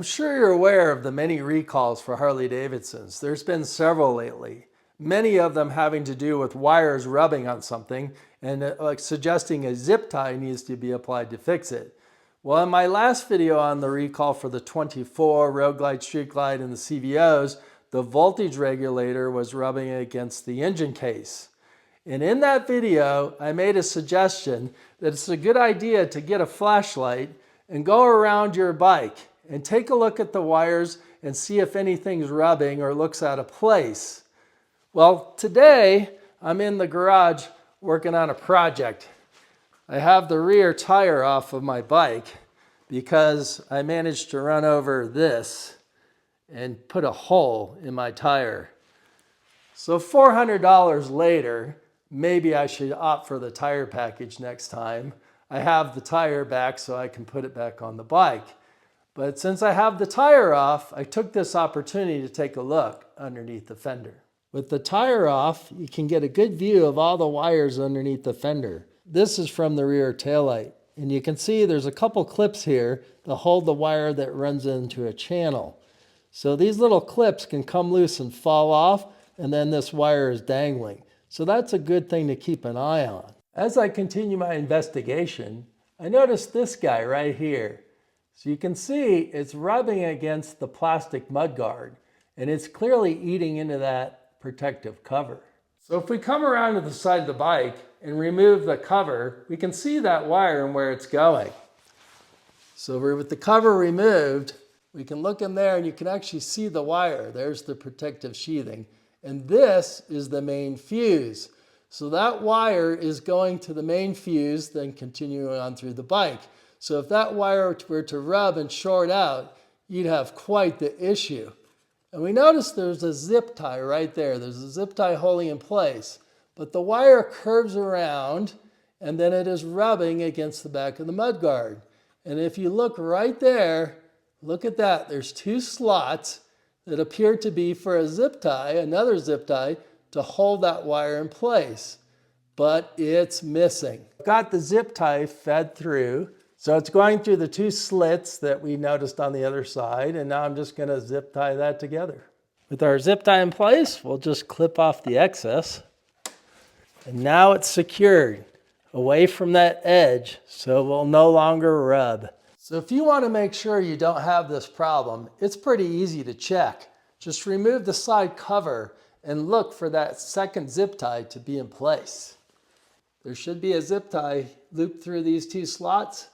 I'm sure you're aware of the many recalls for Harley Davidsons. There's been several lately, many of them having to do with wires rubbing on something and suggesting a zip tie needs to be applied to fix it. Well, in my last video on the recall for the 24 Road Glide, Street Glide, and the CVOs, the voltage regulator was rubbing against the engine case. And in that video, I made a suggestion that it's a good idea to get a flashlight and go around your bike and take a look at the wires and see if anything's rubbing or looks out of place. Well, today I'm in the garage working on a project. I have the rear tire off of my bike because I managed to run over this and put a hole in my tire. So $400 later, maybe I should opt for the tire package next time. I have the tire back so I can put it back on the bike. But since I have the tire off, I took this opportunity to take a look underneath the fender. With the tire off, you can get a good view of all the wires underneath the fender. This is from the rear taillight. And you can see there's a couple clips here that hold the wire that runs into a channel. So these little clips can come loose and fall off, and then this wire is dangling. So that's a good thing to keep an eye on. As I continue my investigation, I noticed this guy right here. So you can see it's rubbing against the plastic mudguard, and it's clearly eating into that protective cover. So if we come around to the side of the bike and remove the cover, we can see that wire and where it's going. So with the cover removed, we can look in there and you can actually see the wire. There's the protective sheathing. And this is the main fuse. So that wire is going to the main fuse, then continuing on through the bike. So if that wire were to rub and short out, you'd have quite the issue. And we notice there's a zip tie right there. There's a zip tie holding in place. But the wire curves around and then it is rubbing against the back of the mudguard. And if you look right there, look at that. There's two slots that appear to be for a zip tie, another zip tie, to hold that wire in place. But it's missing. Got the zip tie fed through. So it's going through the two slits that we noticed on the other side, and now I'm just going to zip tie that together. With our zip tie in place, we'll just clip off the excess. And now it's secured away from that edge, so it will no longer rub. So if you want to make sure you don't have this problem, it's pretty easy to check. Just remove the side cover and look for that second zip tie to be in place. There should be a zip tie looped through these two slots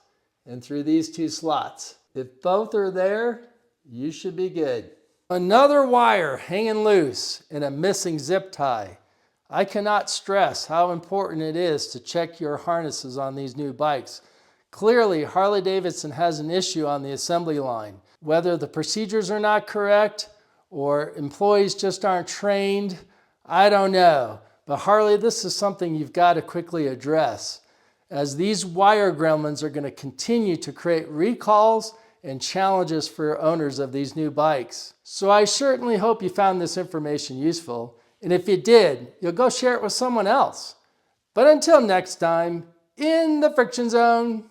and through these two slots. If both are there, you should be good. Another wire hanging loose and a missing zip tie. I cannot stress how important it is to check your harnesses on these new bikes. Clearly, Harley-Davidson has an issue on the assembly line. Whether the procedures are not correct or employees just aren't trained, I don't know. But Harley, this is something you've got to quickly address, as these wire gremlins are going to continue to create recalls and challenges for owners of these new bikes. So I certainly hope you found this information useful, and if you did, you'll go share it with someone else. But until next time, in the friction zone.